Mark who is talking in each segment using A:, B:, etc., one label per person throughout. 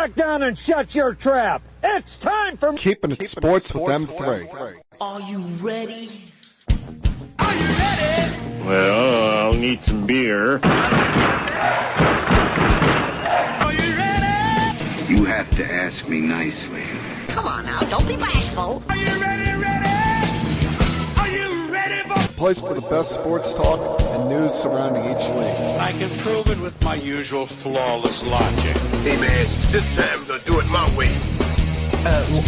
A: back down and shut your trap. It's time for
B: Keeping It Sports with M3.
C: Are you ready?
D: Are you ready?
E: Well, I'll need some beer.
D: Are you ready?
F: You have to ask me nicely.
C: Come on now, don't be bashful.
D: Are you ready? Are you ready for
B: Place for the best sports talk and news surrounding each league.
G: I can prove it with my usual flawless logic.
E: Hey, man, this time I'm gonna do it my way.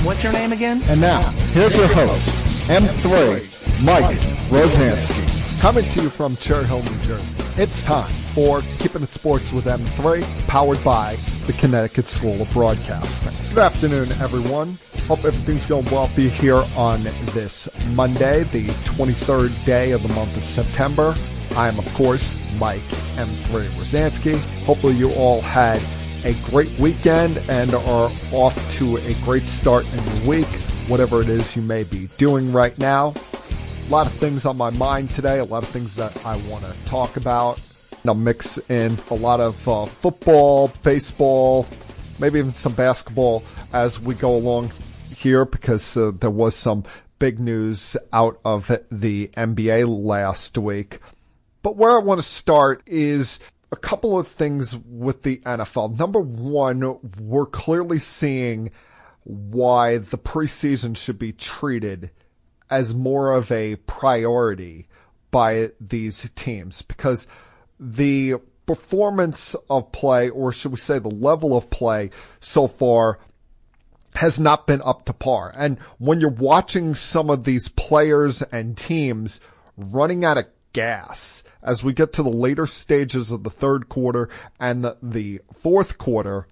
H: What's your name again?
B: And now, here's your host, M3, Mike Rosansky, coming to you from Cherry Hill, New Jersey. It's time for Keeping It Sports with M3, powered by the Connecticut School of Broadcasting. Good afternoon, everyone. Hope everything's going well for you here on this Monday, the 23rd day of the month of September. I am, of course, Mike M3 Rosansky. Hopefully you all had a great weekend and are off to a great start in the week, whatever it is you may be doing right now. A lot of things on my mind today, a lot of things that I want to talk about. I'll mix in a lot of football, baseball, maybe even some basketball as we go along here, because there was some big news out of the NBA last week. But where I want to start is a couple of things with the NFL. Number one, we're clearly seeing why the preseason should be treated as more of a priority by these teams, because the performance of play, or should we say the level of play so far, has not been up to par. And when you're watching some of these players and teams running out of gas as we get to the later stages of the third quarter and the fourth quarter,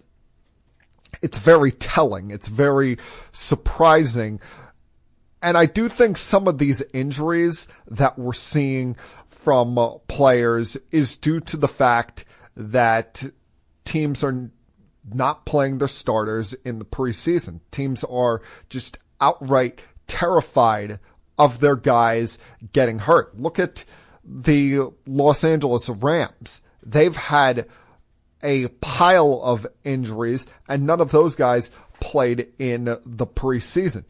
B: it's very telling. It's very surprising. And I do think some of these injuries that we're seeing from players is due to the fact that teams are not playing their starters in the preseason. Teams are just outright terrified of their guys getting hurt. Look at the Los Angeles Rams. They've had a pile of injuries, and none of those guys played in the preseason.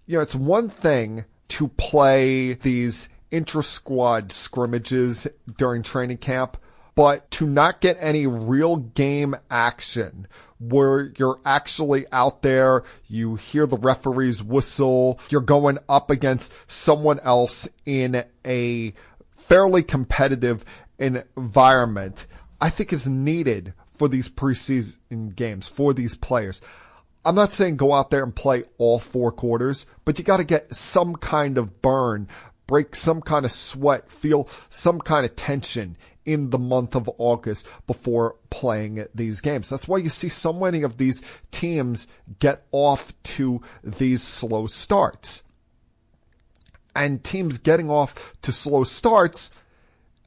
B: You know, it's one thing to play these intra-squad scrimmages during training camp, but to not get any real game action where you're actually out there, you hear the referee's whistle, you're going up against someone else in a fairly competitive environment, I think is needed for these preseason games, for these players. I'm not saying go out there and play all four quarters, but you got to get some kind of burn, break some kind of sweat, feel some kind of tension in the month of August before playing these games. That's why you see so many of these teams get off to these slow starts. And teams getting off to slow starts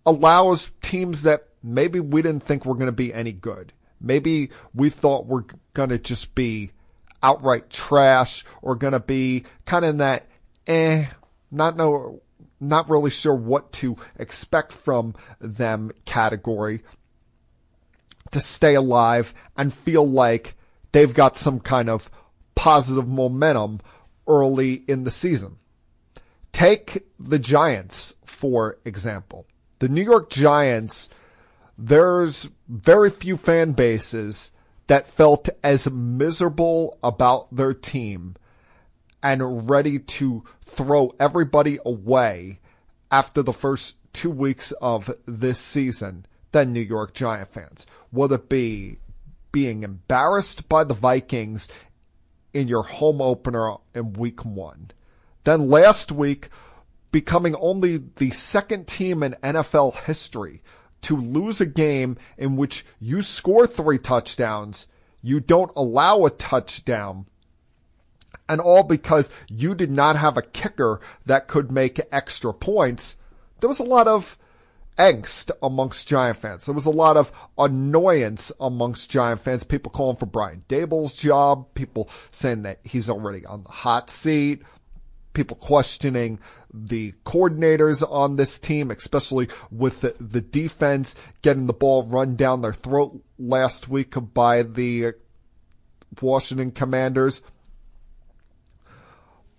B: allows teams that maybe we didn't think were going to be any good. Maybe we thought we're going to just be outright trash, or going to be kind of in that not really sure what to expect from them category, to stay alive and feel like they've got some kind of positive momentum early in the season. Take the Giants, for example. The New York Giants, there's very few fan bases that felt as miserable about their team and ready to throw everybody away after the first 2 weeks of this season than New York Giant fans. Whether it be being embarrassed by the Vikings in your home opener in week 1, then last week becoming only the second team in NFL history to lose a game in which you score 3 touchdowns, you don't allow a touchdown, and all because you did not have a kicker that could make extra points. There was a lot of angst amongst Giant fans. There was a lot of annoyance amongst Giant fans. People calling for Brian Daboll's job. People saying that he's already on the hot seat. People questioning the coordinators on this team, especially with the defense getting the ball run down their throat last week by the Washington Commanders.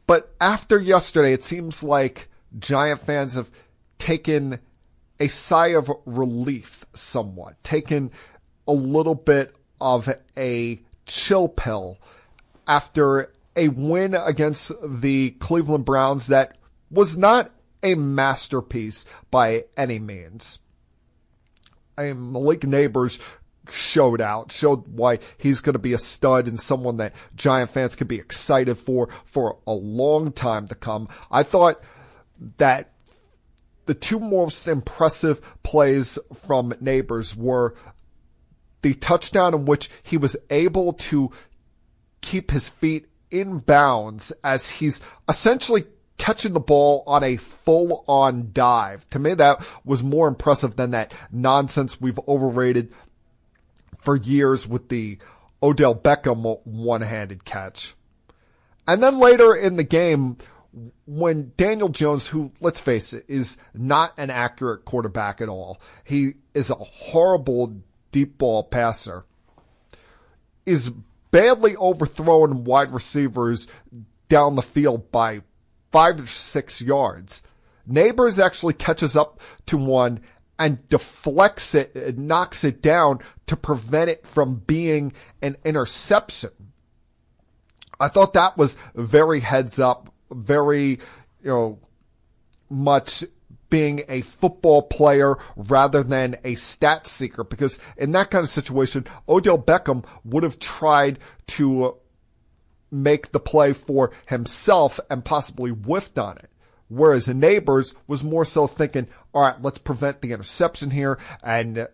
B: But after yesterday, it seems like Giant fans have taken a sigh of relief somewhat, taken a little bit of a chill pill after a win against the Cleveland Browns that was not a masterpiece by any means. Malik Neighbors showed why he's going to be a stud and someone that Giant fans could be excited for a long time to come. I thought that the two most impressive plays from Neighbors were the touchdown in which he was able to keep his feet in bounds as he's essentially catching the ball on a full-on dive. To me, that was more impressive than that nonsense we've overrated for years with the Odell Beckham one-handed catch. And then later in the game, when Daniel Jones, who, let's face it, is not an accurate quarterback at all, he is a horrible deep ball passer, is badly overthrown wide recievers down the field by 5 or 6 yards. Neighbors actually catches up to one and deflects it, and knocks it down to prevent it from being an interception. I thought that was very heads up, very, much being a football player rather than a stat seeker, because in that kind of situation, Odell Beckham would have tried to make the play for himself and possibly whiffed on it. Whereas Neighbors was more so thinking, all right, let's prevent the interception here and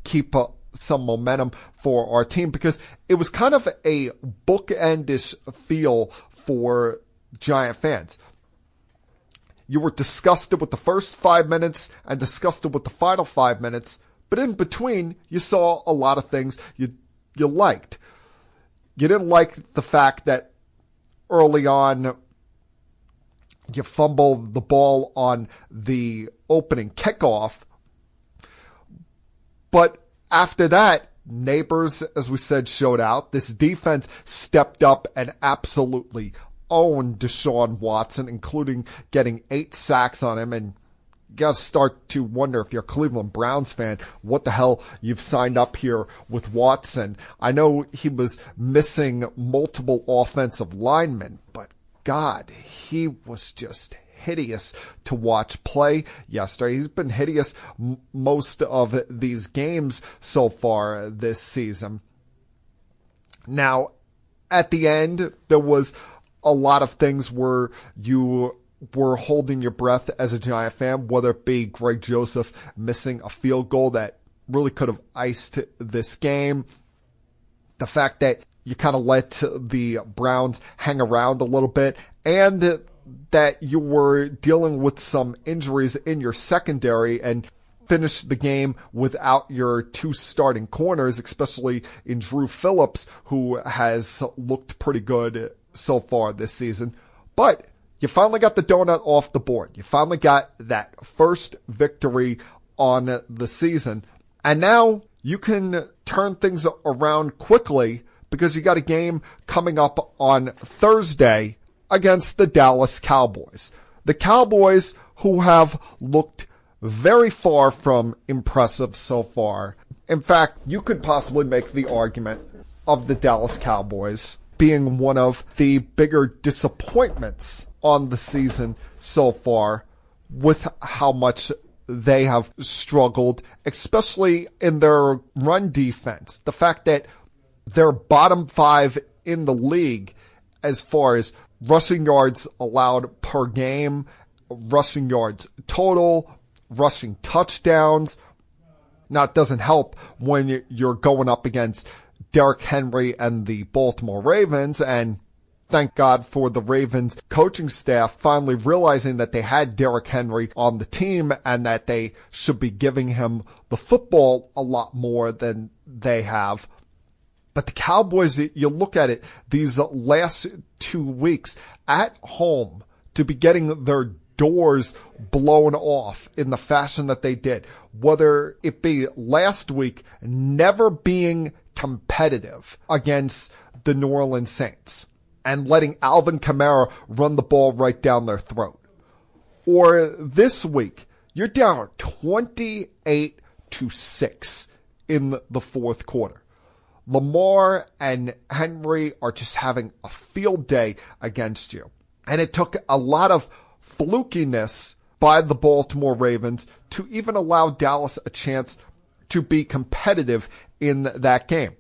B: keep some momentum for our team, because it was kind of a bookendish feel for Giant fans. You were disgusted with the first 5 minutes and disgusted with the final 5 minutes, but in between, you saw a lot of things you liked. You didn't like the fact that early on you fumbled the ball on the opening kickoff, but after that, Neighbors, as we said, showed out. This defense stepped up and absolutely owned Deshaun Watson, including getting 8 sacks on him. And you got to start to wonder, if you're a Cleveland Browns fan, what the hell you've signed up here with Watson. I know he was missing multiple offensive linemen, but God, he was just hideous to watch play yesterday. He's been hideous most of these games so far this season. Now, at the end, there was a lot of things where you were holding your breath as a Giant fan, whether it be Greg Joseph missing a field goal that really could have iced this game, the fact that you kind of let the Browns hang around a little bit, and that you were dealing with some injuries in your secondary and finished the game without your 2 starting corners, especially in Drew Phillips, who has looked pretty good so far this season. But you finally got the donut off the board. You finally got that first victory on the season. And now you can turn things around quickly, because you got a game coming up on Thursday against the Dallas Cowboys. The Cowboys, who have looked very far from impressive so far. In fact, you could possibly make the argument of the Dallas Cowboys being one of the bigger disappointments on the season so far, with how much they have struggled, especially in their run defense. The fact that they're bottom 5 in the league as far as rushing yards allowed per game, rushing yards total, rushing touchdowns. Now, it doesn't help when you're going up against Derrick Henry and the Baltimore Ravens, and thank God for the Ravens coaching staff finally realizing that they had Derrick Henry on the team and that they should be giving him the football a lot more than they have. But the Cowboys, you look at it, these last 2 weeks at home, to be getting their doors blown off in the fashion that they did, whether it be last week never being competitive against the New Orleans Saints and letting Alvin Kamara run the ball right down their throat. Or this week, you're down 28-6 in the fourth quarter. Lamar and Henry are just having a field day against you. And it took a lot of flukiness by the Baltimore Ravens to even allow Dallas a chance to be competitive in that game.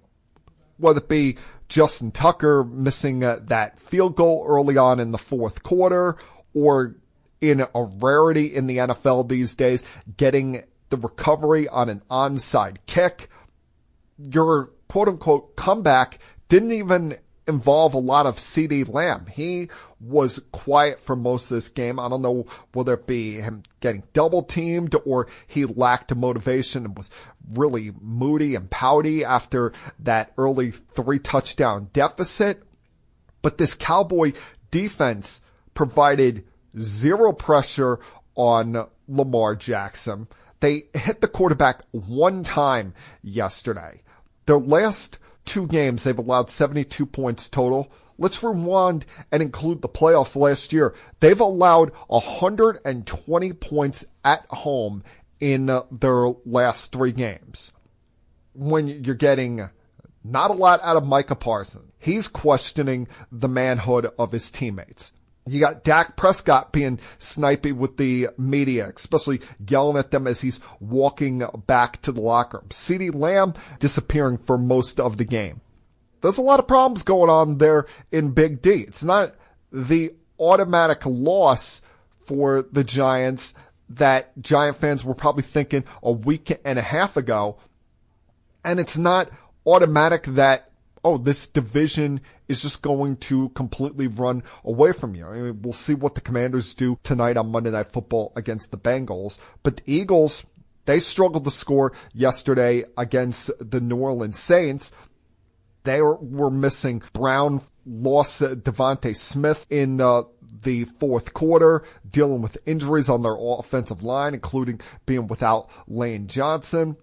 B: Whether it be Justin Tucker missing that field goal early on in the fourth quarter, or in a rarity in the NFL these days, getting the recovery on an onside kick. Your quote-unquote comeback didn't even involve a lot of CeeDee Lamb. He was quiet for most of this game. I don't know whether it be him getting double-teamed or he lacked motivation and was really moody and pouty after that early 3-touchdown deficit. But this Cowboy defense provided zero pressure on Lamar Jackson. They hit the quarterback one time yesterday. Their last two games, they've allowed 72 points total. Let's rewind and include the playoffs last year. They've allowed 120 points at home in their last three games. When you're getting not a lot out of Micah Parsons, he's questioning the manhood of his teammates. You got Dak Prescott being snipey with the media, especially yelling at them as he's walking back to the locker room. CeeDee Lamb disappearing for most of the game. There's a lot of problems going on there in Big D. It's not the automatic loss for the Giants that Giant fans were probably thinking a week and a half ago. And it's not automatic that, oh, this division is just going to completely run away from you. I mean, we'll see what the Commanders do tonight on Monday Night Football against the Bengals. But the Eagles, they struggled to score yesterday against the New Orleans Saints. They were missing Brown, lost Devontae Smith in the fourth quarter, dealing with injuries on their offensive line, including being without Lane Johnson.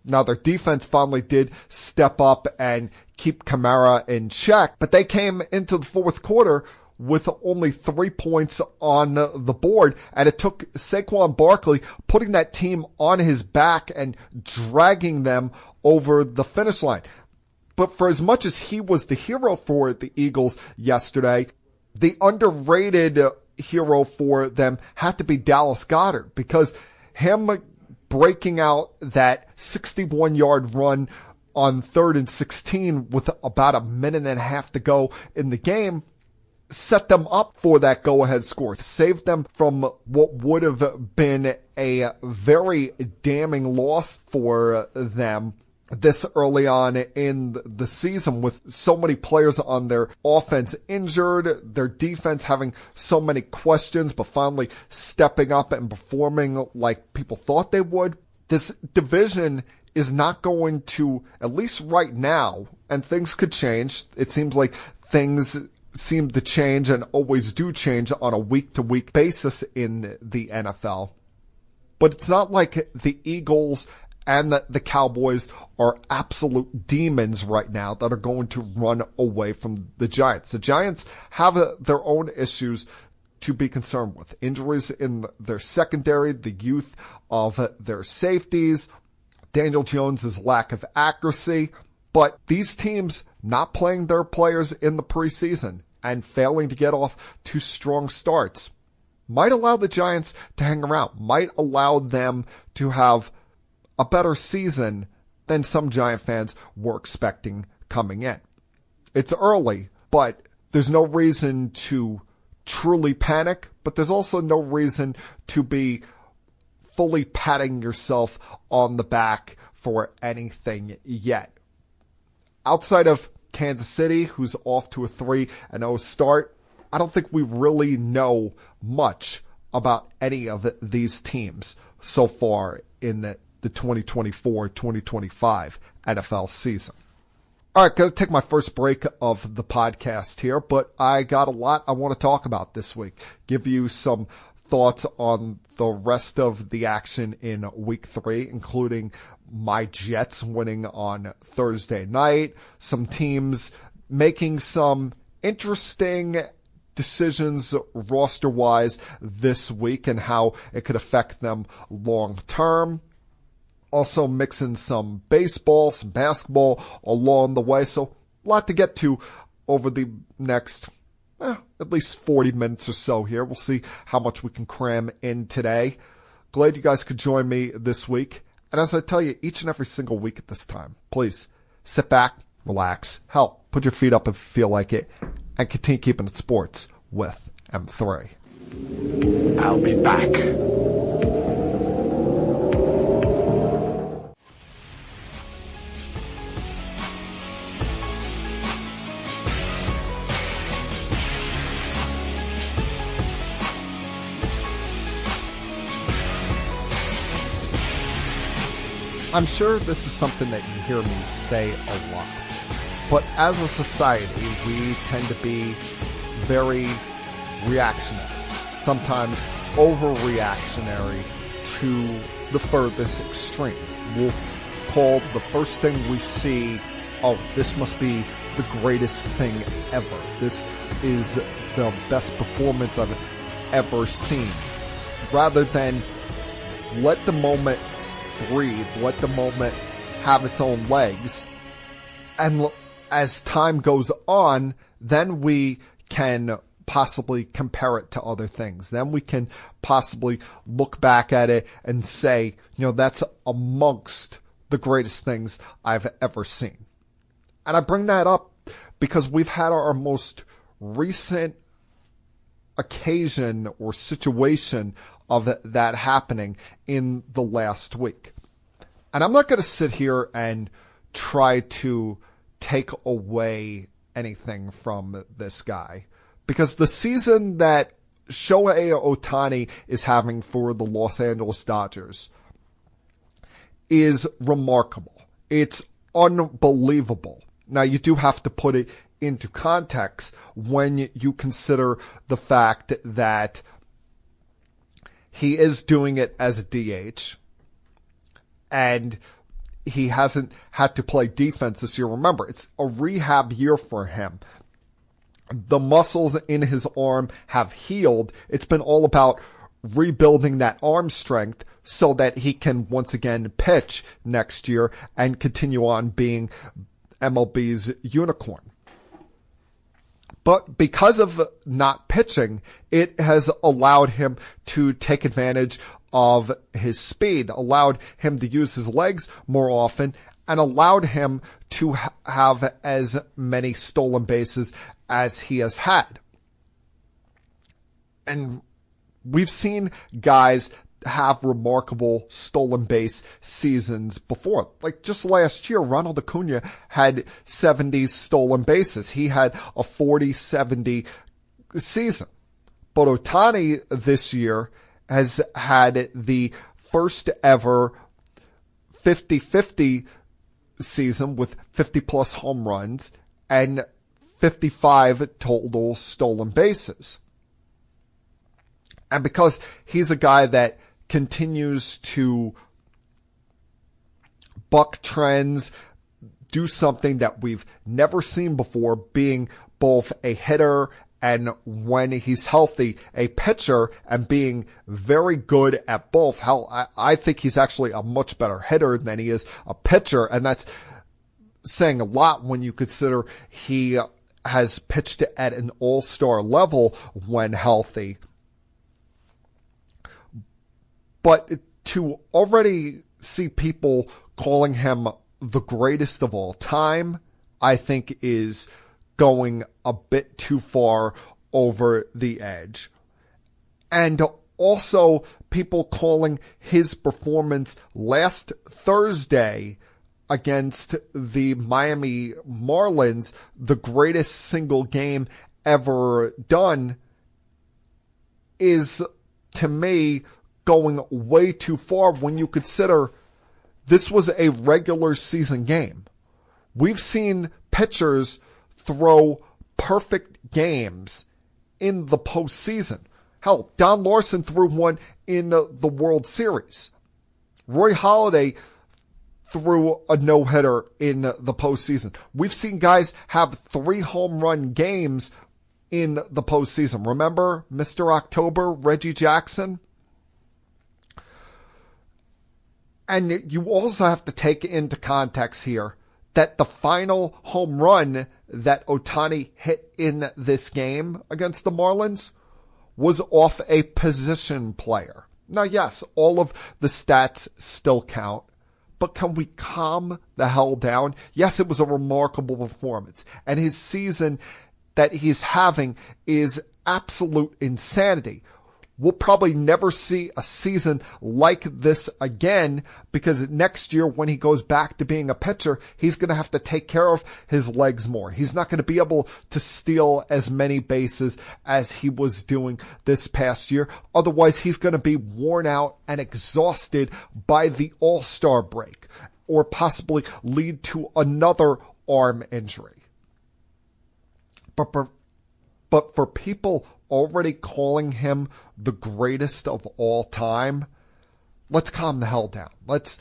B: Now, their defense finally did step up and keep Kamara in check, but they came into the fourth quarter with only 3 points on the board, and it took Saquon Barkley putting that team on his back and dragging them over the finish line. But for as much as he was the hero for the Eagles yesterday, the underrated hero for them had to be Dallas Goedert, because him breaking out that 61-yard run on 3rd and 16 with about a minute and a half to go in the game set them up for that go-ahead score, saved them from what would have been a very damning loss for them this early on in the season, with so many players on their offense injured, their defense having so many questions, but finally stepping up and performing like people thought they would. This division is not going to, at least right now, and things could change. It seems like things seem to change and always do change on a week-to-week basis in the NFL. But it's not like the Eagles and the Cowboys are absolute demons right now that are going to run away from the Giants. The Giants have their own issues to be concerned with. Injuries in their secondary, the youth of their safeties, Daniel Jones' lack of accuracy. But these teams not playing their players in the preseason and failing to get off to strong starts might allow the Giants to hang around, might allow them to have a better season than some Giant fans were expecting coming in. It's early, but there's no reason to truly panic, but there's also no reason to be fully patting yourself on the back for anything yet. Outside of Kansas City, who's off to a 3-0 start, I don't think we really know much about any of these teams so far in the 2024-2025 NFL season. All right, going to take my first break of the podcast here, but I got a lot I want to talk about this week. Give you some thoughts on the rest of the action in Week 3, including my Jets winning on Thursday night, some teams making some interesting decisions roster-wise this week and how it could affect them long-term. Also mixing some baseball, some basketball along the way. So a lot to get to over the next at least 40 minutes or so here. We'll see how much we can cram in today. Glad you guys could join me this week. And as I tell you each and every single week at this time, please sit back, relax, hell, put your feet up if you feel like it, and continue keeping it sports with M3.
G: I'll be back.
B: I'm sure this is something that you hear me say a lot, but as a society, we tend to be very reactionary, sometimes overreactionary to the furthest extreme. We'll call the first thing we see, oh, this must be the greatest thing ever. This is the best performance I've ever seen. Rather than let the moment breathe, let the moment have its own legs. And as time goes on, then we can possibly compare it to other things. Then we can possibly look back at it and say, that's amongst the greatest things I've ever seen. And I bring that up because we've had our most recent occasion or situation of that happening in the last week. And I'm not going to sit here and try to take away anything from this guy, because the season that Shohei Ohtani is having for the Los Angeles Dodgers is remarkable. It's unbelievable. Now, you do have to put it into context when you consider the fact that he is doing it as a DH, and he hasn't had to play defense this year. Remember, it's a rehab year for him. The muscles in his arm have healed. It's been all about rebuilding that arm strength so that he can once again pitch next year and continue on being MLB's unicorn. But because of not pitching, it has allowed him to take advantage of his speed, allowed him to use his legs more often, and allowed him to have as many stolen bases as he has had. And we've seen guys have remarkable stolen base seasons before. Like just last year, Ronald Acuna had 70 stolen bases. He had a 40-70 season. But Ohtani this year has had the first ever 50-50 season with 50-plus home runs and 55 total stolen bases. And because he's a guy that continues to buck trends, do something that we've never seen before, being both a hitter and, when he's healthy, a pitcher, and being very good at both. Hell, I think he's actually a much better hitter than he is a pitcher, and that's saying a lot when you consider he has pitched at an all-star level when healthy. But to already see people calling him the greatest of all time, I think is going a bit too far over the edge. And also people calling his performance last Thursday against the Miami Marlins the greatest single game ever done is, to me, going way too far when you consider this was a regular season game. We've seen pitchers throw perfect games in the postseason. Hell, Don Larson threw one in the World Series. Roy Halladay threw a no-hitter in the postseason. We've seen guys have 3 home run games in the postseason. Remember Mr. October, Reggie Jackson? And you also have to take into context here that the final home run that Ohtani hit in this game against the Marlins was off a position player. Now, yes, all of the stats still count, but can we calm the hell down? Yes, it was a remarkable performance, and his season that he's having is absolute insanity. We'll probably never see a season like this again, because next year when he goes back to being a pitcher, he's going to have to take care of his legs more. He's not going to be able to steal as many bases as he was doing this past year. Otherwise, he's going to be worn out and exhausted by the All-Star break, or possibly lead to another arm injury. But for people already calling him the greatest of all time, let's calm the hell down. Let's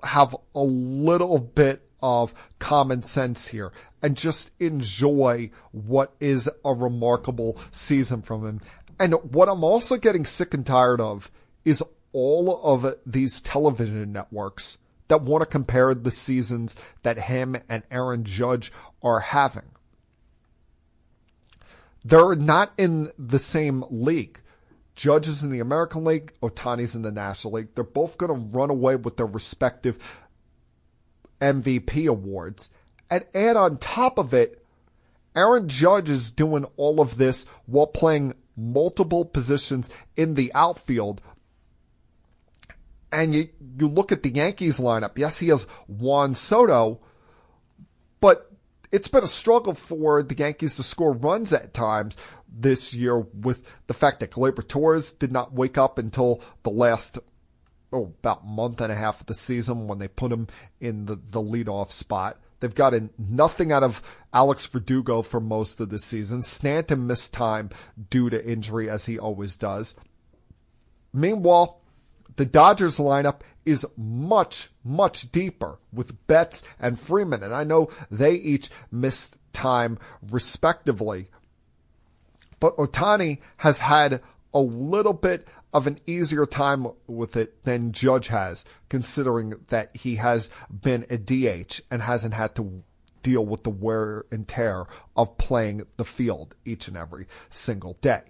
B: have a little bit of common sense here and just enjoy what is a remarkable season from him. And what I'm also getting sick and tired of is all of these television networks that want to compare the seasons that him and Aaron Judge are having. They're not in the same league. Judge is in the American League, Ohtani's in the National League. They're both going to run away with their respective MVP awards. And add on top of it, Aaron Judge is doing all of this while playing multiple positions in the outfield. And you look at the Yankees lineup. Yes, he has Juan Soto, but it's been a struggle for the Yankees to score runs at times this year, with the fact that Gleyber Torres did not wake up until the last, about month and a half of the season when they put him in the leadoff spot. They've gotten nothing out of Alex Verdugo for most of the season. Stanton missed time due to injury, as he always does. Meanwhile, the Dodgers lineup is much, much deeper with Betts and Freeman. And I know they each missed time respectively. But Ohtani has had a little bit of an easier time with it than Judge has, considering that he has been a DH and hasn't had to deal with the wear and tear of playing the field each and every single day.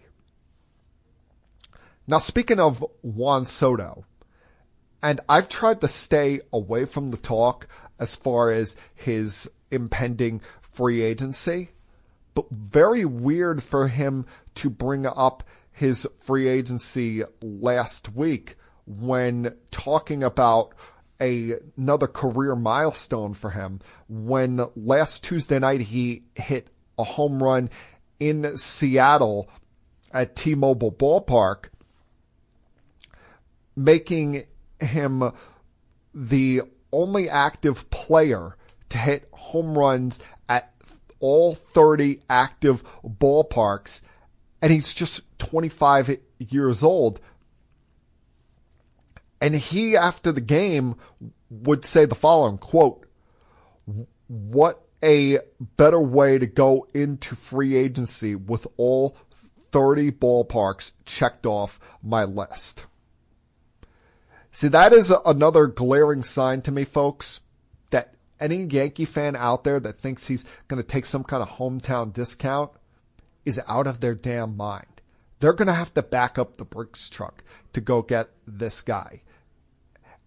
B: Now, speaking of Juan Soto, and I've tried to stay away from the talk as far as his impending free agency, but very weird for him to bring up his free agency last week when talking about another career milestone for him, when last Tuesday night he hit a home run in Seattle at T-Mobile Ballpark, making him the only active player to hit home runs at all 30 active ballparks. And he's just 25 years old. And he, after the game, would say the following, quote, "What a better way to go into free agency with all 30 ballparks checked off my list." See, that is another glaring sign to me, folks, that any Yankee fan out there that thinks he's going to take some kind of hometown discount is out of their damn mind. They're going to have to back up the Brinks truck to go get this guy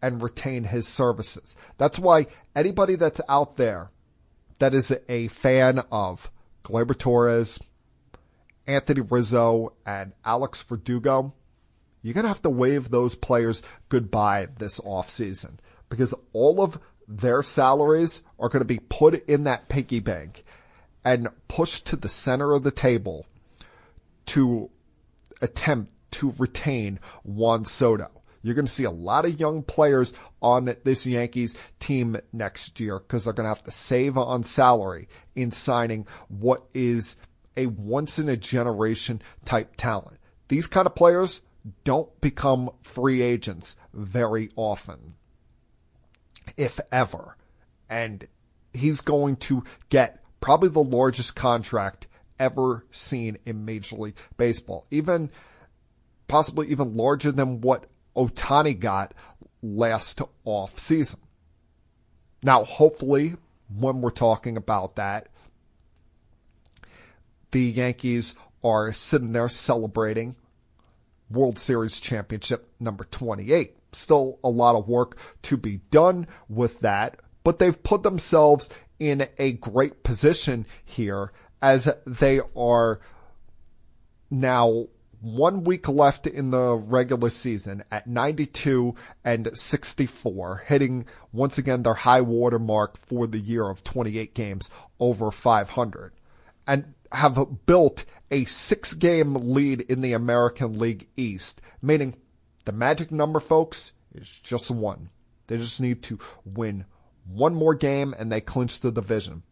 B: and retain his services. That's why anybody that's out there that is a fan of Gleyber Torres, Anthony Rizzo, and Alex Verdugo, you're going to have to wave those players goodbye this offseason, because all of their salaries are going to be put in that piggy bank and pushed to the center of the table to attempt to retain Juan Soto. You're going to see a lot of young players on this Yankees team next year because they're going to have to save on salary in signing what is a once-in-a-generation type talent. These kind of players don't become free agents very often. if ever. And he's going to get probably the largest contract ever seen in Major League Baseball. Possibly even larger than what Ohtani got last off season. Now, hopefully, when we're talking about that, the Yankees are sitting there celebrating World Series championship number 28. Still a lot of work to be done with that, but they've put themselves in a great position here as they are now 1 week left in the regular season at 92 and 64, hitting once again their high water mark for the year of 28 games over 500, and have built a 6-game lead in the American League East, meaning the magic number, folks, is just 1. They just need to win one more game and they clinch the division.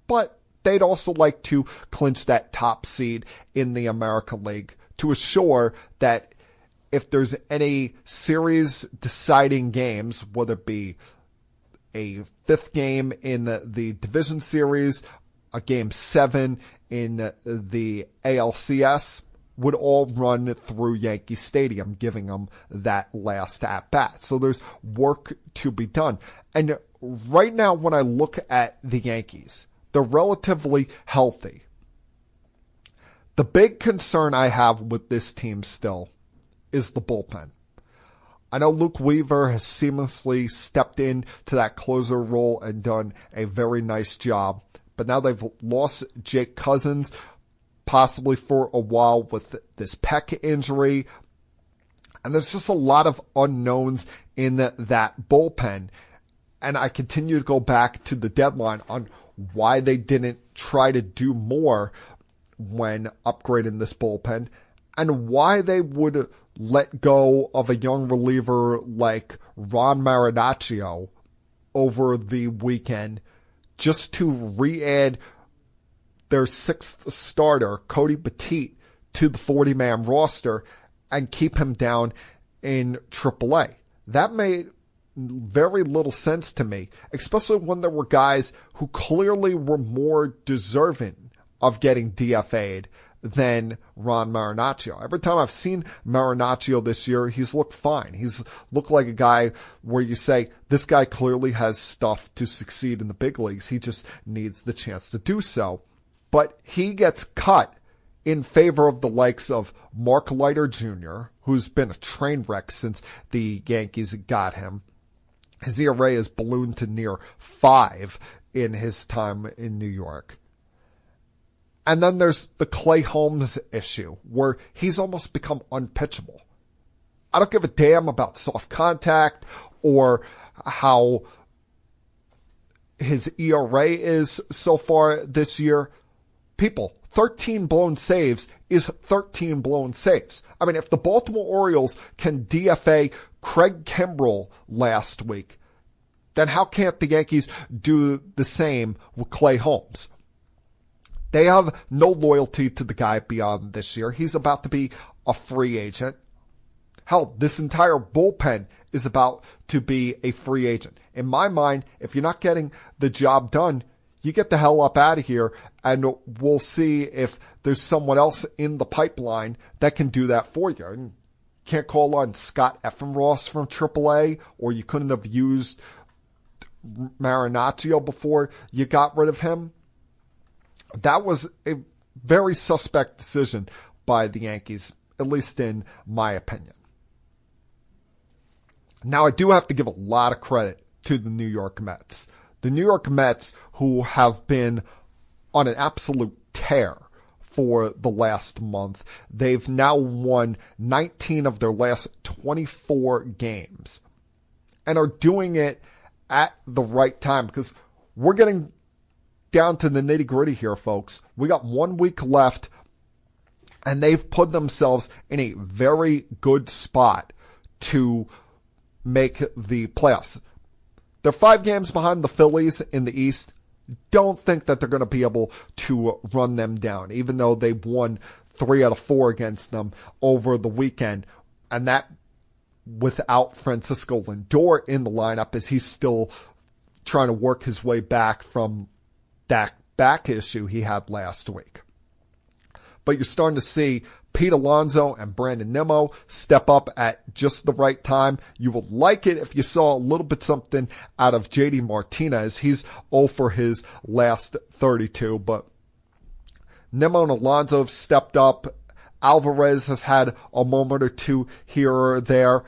B: But they'd also like to clinch that top seed in the American League to assure that if there's any series deciding games, whether it be a 5th game in the division series, a game 7 in the ALCS, would all run through Yankee Stadium, giving them that last at-bat. So there's work to be done. And right now, when I look at the Yankees, they're relatively healthy. The big concern I have with this team still is the bullpen. I know Luke Weaver has seamlessly stepped into that closer role and done a very nice job. But now they've lost Jake Cousins, possibly for a while with this pec injury. And there's just a lot of unknowns in that bullpen. And I continue to go back to the deadline on why they didn't try to do more when upgrading this bullpen, and why they would let go of a young reliever like Ron Marinaccio over the weekend just to re-add their 6th starter, Cody Petit, to the 40-man roster and keep him down in AAA. That made very little sense to me, especially when there were guys who clearly were more deserving of getting DFA'd than Ron Marinaccio. Every time I've seen Marinaccio this year, he's looked fine. He's looked like a guy where you say, this guy clearly has stuff to succeed in the big leagues. He just needs the chance to do so. But he gets cut in favor of the likes of Mark Leiter Jr., who's been a train wreck since the Yankees got him. His ERA has ballooned to near 5 in his time in New York. And then there's the Clay Holmes issue, where he's almost become unpitchable. I don't give a damn about soft contact or how his ERA is so far this year. People, 13 blown saves is 13 blown saves. I mean, if the Baltimore Orioles can DFA Craig Kimbrell last week, then how can't the Yankees do the same with Clay Holmes? They have no loyalty to the guy beyond this year. He's about to be a free agent. Hell, this entire bullpen is about to be a free agent. In my mind, if you're not getting the job done, you get the hell up out of here, and we'll see if there's someone else in the pipeline that can do that for you. And can't call on Scott Effenross from AAA, or you couldn't have used Marinaccio before you got rid of him. That was a very suspect decision by the Yankees, at least in my opinion. Now, I do have to give a lot of credit to the New York Mets. The New York Mets, who have been on an absolute tear for the last month. They've now won 19 of their last 24 games and are doing it at the right time, because we're getting down to the nitty-gritty here, folks. We got 1 week left, and they've put themselves in a very good spot to make the playoffs. They're 5 games behind the Phillies in the East. Don't think that they're going to be able to run them down, even though they won 3 out of 4 against them over the weekend. And that without Francisco Lindor in the lineup, as he's still trying to work his way back from that back issue he had last week. But you're starting to see Pete Alonso and Brandon Nimmo step up at just the right time. You would like it if you saw a little bit something out of JD Martinez. He's 0 for his last 32, but Nimmo and Alonso have stepped up. Alvarez has had a moment or two here or there.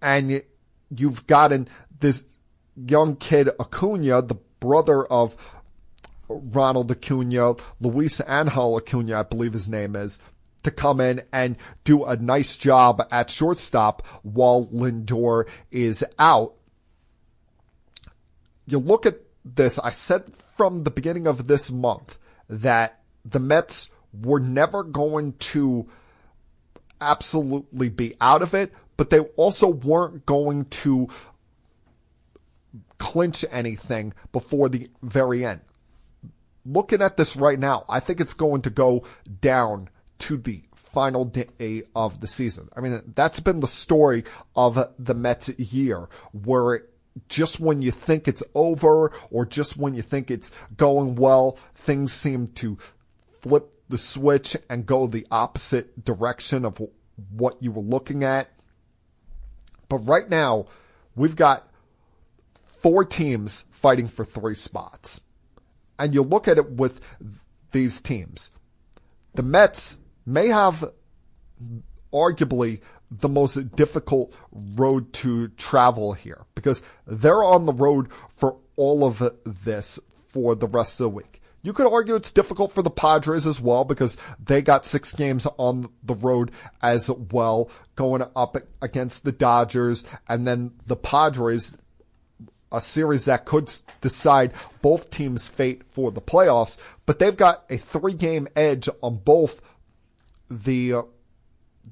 B: And you've gotten this young kid, Acuna, the brother of Ronald Acuna, Luis Angel Acuna, I believe his name is, to come in and do a nice job at shortstop while Lindor is out. You look at this, I said from the beginning of this month that the Mets were never going to absolutely be out of it, but they also weren't going to clinch anything before the very end. Looking at this right now, I think it's going to go down to the final day of the season. I mean, that's been the story of the Mets year, where just when you think it's over or just when you think it's going well, things seem to flip the switch and go the opposite direction of what you were looking at. But right now, we've got 4 teams fighting for 3 spots. And you look at it with these teams. The Mets may have arguably the most difficult road to travel here, because they're on the road for all of this for the rest of the week. You could argue it's difficult for the Padres as well, because they got 6 games on the road as well, going up against the Dodgers, and then the Padres, a series that could decide both teams' fate for the playoffs. But they've got a 3-game edge on both the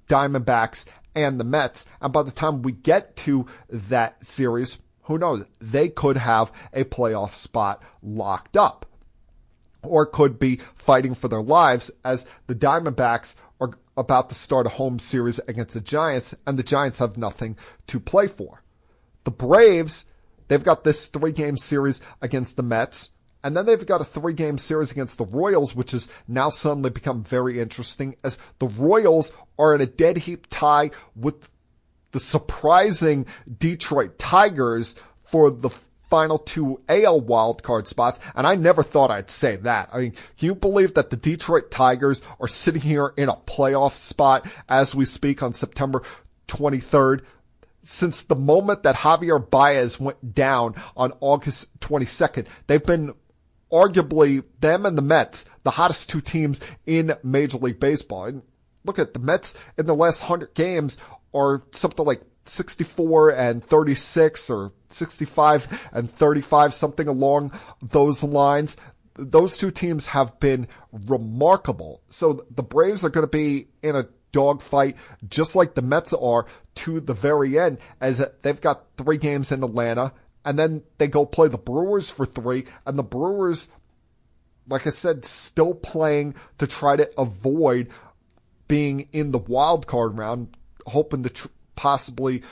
B: Diamondbacks and the Mets. And by the time we get to that series, who knows? They could have a playoff spot locked up, or could be fighting for their lives, as the Diamondbacks are about to start a home series against the Giants, and the Giants have nothing to play for. The Braves, they've got this 3-game series against the Mets, and then they've got a 3-game series against the Royals, which has now suddenly become very interesting, as the Royals are in a dead heat tie with the surprising Detroit Tigers for the final 2 AL wildcard spots. And I never thought I'd say that. I mean, can you believe that the Detroit Tigers are sitting here in a playoff spot as we speak on September 23rd? Since the moment that Javier Baez went down on August 22nd, they've been arguably, them and the Mets, the hottest 2 teams in Major League Baseball. And look at the Mets in the last 100 games are something like 64-36 or 65-35, something along those lines. Those 2 teams have been remarkable. So the Braves are going to be in a dogfight just like the Mets are to the very end, as they've got 3 games in Atlanta, and then they go play the Brewers for 3, and the Brewers, like I said, still playing to try to avoid being in the wild card round, hoping to possibly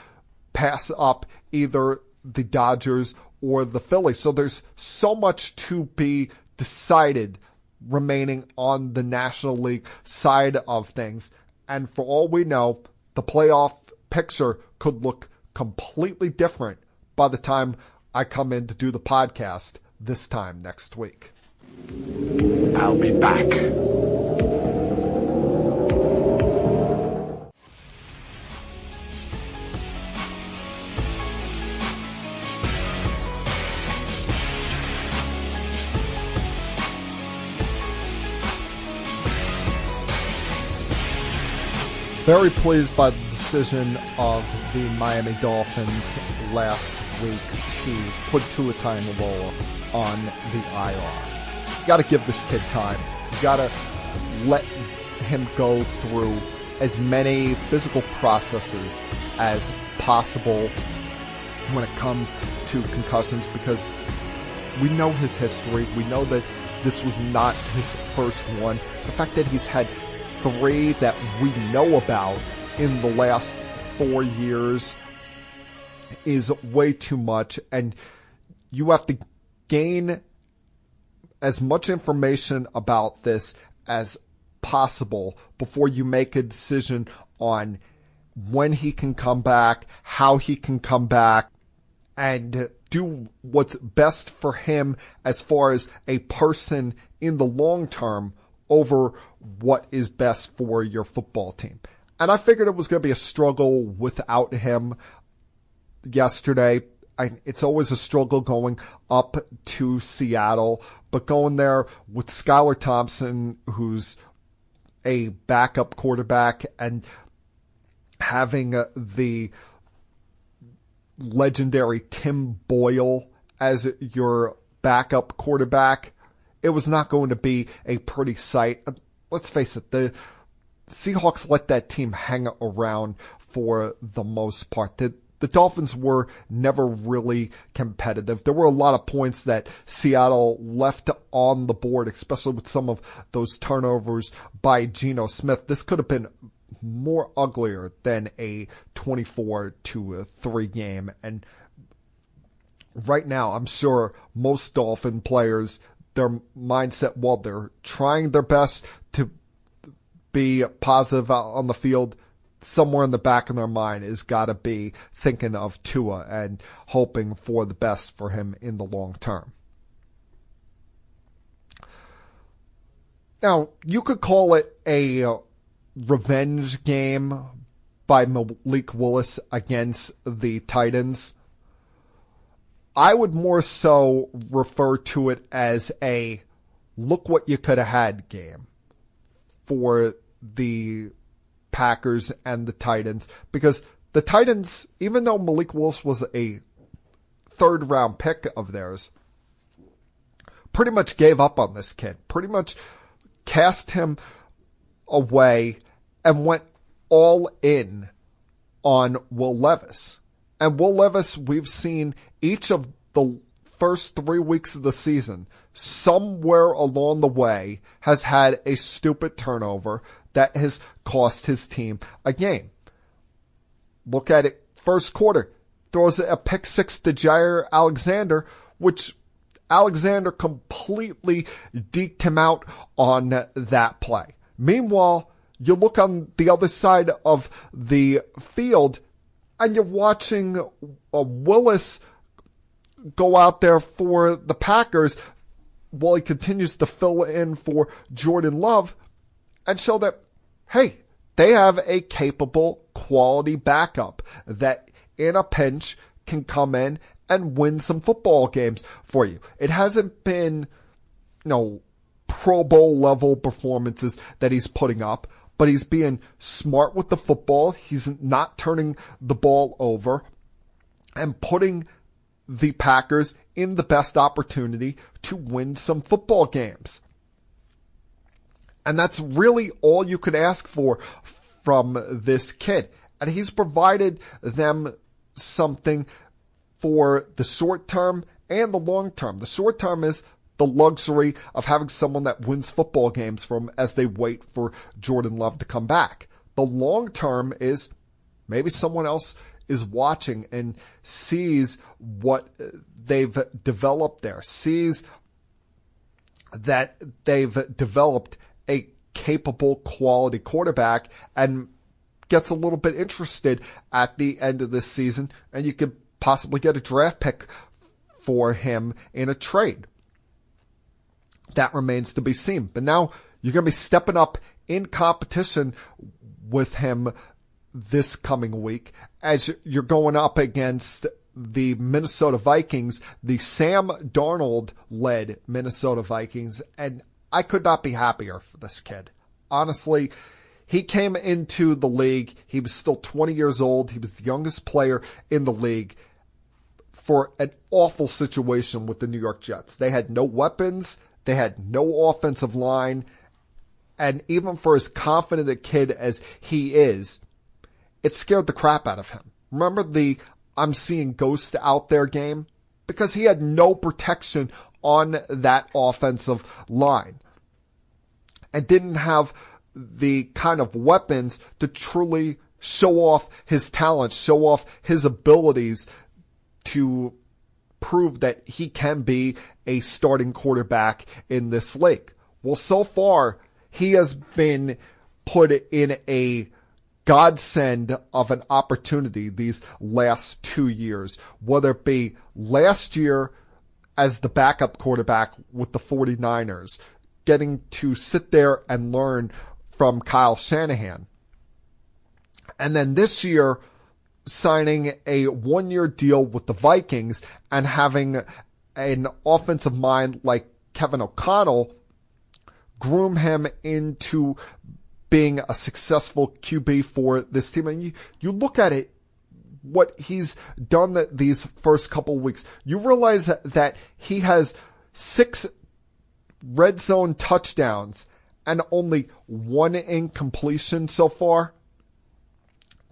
B: pass up either the Dodgers or the Phillies. So there's so much to be decided remaining on the National League side of things. And for all we know, the playoff picture could look completely different by the time I come in to do the podcast this time next week.
G: I'll be back.
B: Very pleased by the decision of the Miami Dolphins last week to put Tua Tagovailoa on the IR. You got to give this kid time. You got to let him go through as many physical processes as possible when it comes to concussions, because we know his history. We know that this was not his first one. The fact that he's had 3 that we know about in the last 4 years is way too much, and you have to gain as much information about this as possible before you make a decision on when he can come back, how he can come back, and do what's best for him as far as a person in the long term over what is best for your football team. And I figured it was going to be a struggle without him yesterday. It's always a struggle going up to Seattle, but going there with Skylar Thompson, who's a backup quarterback, and having the legendary Tim Boyle as your backup quarterback, it was not going to be a pretty sight. Let's face it, the Seahawks let that team hang around for the most part. The Dolphins were never really competitive. There were a lot of points that Seattle left on the board, especially with some of those turnovers by Geno Smith. This could have been more uglier than a 24-3 game. And right now, I'm sure most Dolphin players, their mindset, while they're trying their best to be positive out on the field, somewhere in the back of their mind is got to be thinking of Tua and hoping for the best for him in the long term. Now, you could call it a revenge game by Malik Willis against the Titans. I would more so refer to it as a look what you could have had game for the Packers and the Titans, because the Titans, even though Malik Willis was a third-round pick of theirs, pretty much gave up on this kid, pretty much cast him away and went all in on Will Levis. And Will Levis, we've seen each of the first 3 weeks of the season, somewhere along the way, has had a stupid turnover that has cost his team a game. Look at it. First quarter, throws a pick six to Jair Alexander, which Alexander completely deked him out on that play. Meanwhile, you look on the other side of the field and you're watching Willis go out there for the Packers while he continues to fill in for Jordan Love and show that, hey, they have a capable, quality backup that in a pinch can come in and win some football games for you. It hasn't been, Pro Bowl level performances that he's putting up, but he's being smart with the football. He's not turning the ball over and putting the Packers in the best opportunity to win some football games. And that's really all you could ask for from this kid. And he's provided them something for the short term and the long term. The short term is the luxury of having someone that wins football games for them as they wait for Jordan Love to come back. The long term is maybe someone else is watching and sees what they've developed there, sees that they've developed a capable, quality quarterback and gets a little bit interested at the end of this season, and you could possibly get a draft pick for him in a trade. That remains to be seen. But now you're going to be stepping up in competition with him this coming week as you're going up against the Minnesota Vikings, the Sam Darnold-led Minnesota Vikings, and I could not be happier for this kid. Honestly, he came into the league. He was still 20 years old. He was the youngest player in the league for an awful situation with the New York Jets. They had no weapons. They had no offensive line. And even for as confident a kid as he is, it scared the crap out of him. Remember the I'm seeing ghosts out there game? Because he had no protection on that offensive line and didn't have the kind of weapons to truly show off his talent, show off his abilities to prove that he can be a starting quarterback in this league. Well, so far, he has been put in a godsend of an opportunity these last 2 years, whether it be last year as the backup quarterback with the 49ers, getting to sit there and learn from Kyle Shanahan. And then this year, signing a 1-year deal with the Vikings and having an offensive mind like Kevin O'Connell groom him into being a successful QB for this team. And you look at it, what he's done these first couple of weeks, you realize that he has 6 red zone touchdowns and only 1 incompletion so far.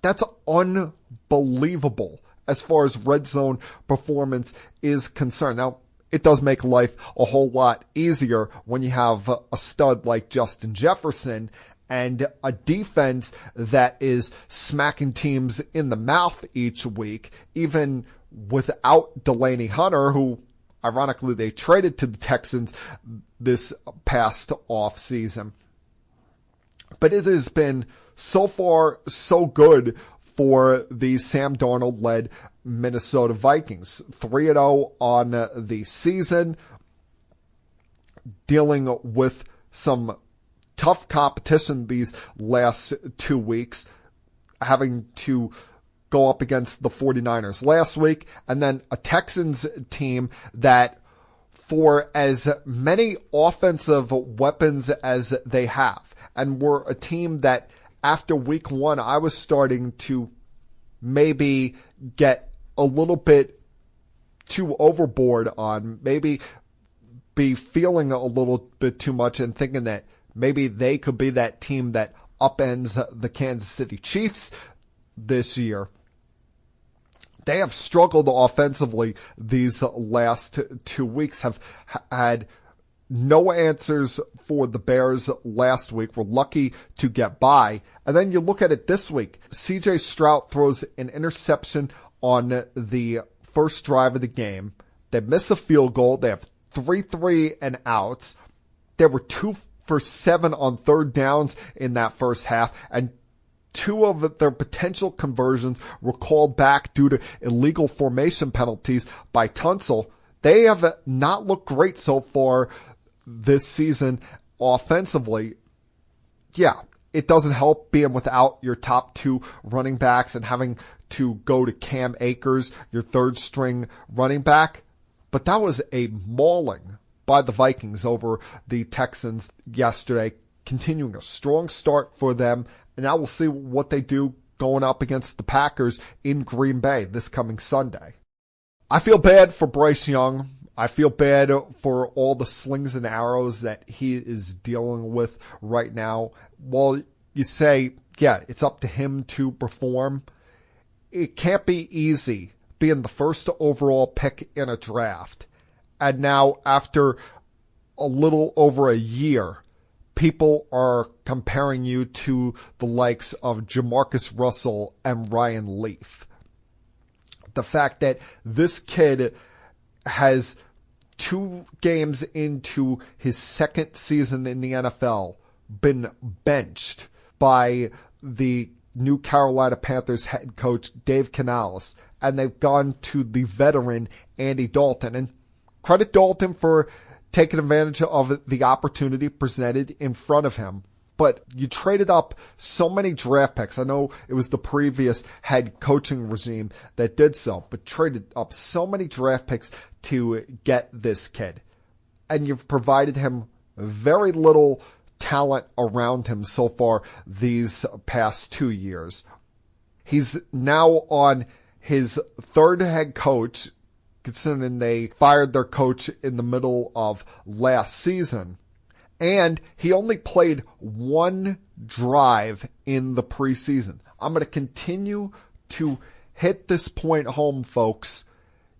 B: That's unbelievable as far as red zone performance is concerned. Now, it does make life a whole lot easier when you have a stud like Justin Jefferson and a defense that is smacking teams in the mouth each week, even without Delaney Hunter, who ironically they traded to the Texans this past offseason. But it has been so far so good for the Sam Darnold-led Minnesota Vikings. 3-0 on the season, dealing with some tough competition these last 2 weeks, having to go up against the 49ers last week, and then a Texans team that, for as many offensive weapons as they have, and were a team that after week 1, I was starting to maybe get a little bit too overboard on, maybe be feeling a little bit too much and thinking that maybe they could be that team that upends the Kansas City Chiefs this year. They have struggled offensively these last 2 weeks, have had no answers for the Bears last week. We're lucky to get by. And then you look at it this week. C.J. Stroud throws an interception on the first drive of the game. They miss a field goal. They have 3 and outs. There were 2 for 7 on third downs in that first half, and 2 of their potential conversions were called back due to illegal formation penalties by Tunsil. They have not looked great so far this season offensively. Yeah, it doesn't help being without your top 2 running backs and having to go to Cam Akers, your third string running back. But that was a mauling by the Vikings over the Texans yesterday, continuing a strong start for them. And now we'll see what they do going up against the Packers in Green Bay this coming Sunday. I feel bad for Bryce Young. I feel bad for all the slings and arrows that he is dealing with right now. While you say, yeah, it's up to him to perform, it can't be easy being the first overall pick in a draft. And now, after a little over a year, people are comparing you to the likes of Jamarcus Russell and Ryan Leaf. The fact that this kid has 2 games into his second season in the NFL been benched by the new Carolina Panthers head coach Dave Canales, and they've gone to the veteran Andy Dalton. And credit Dalton for taking advantage of the opportunity presented in front of him. But you traded up so many draft picks. I know it was the previous head coaching regime that did so, but traded up so many draft picks to get this kid. And you've provided him very little talent around him so far these past 2 years. He's now on his 3rd head coach, considering they fired their coach in the middle of last season. And he only played 1 drive in the preseason. I'm going to continue to hit this point home, folks.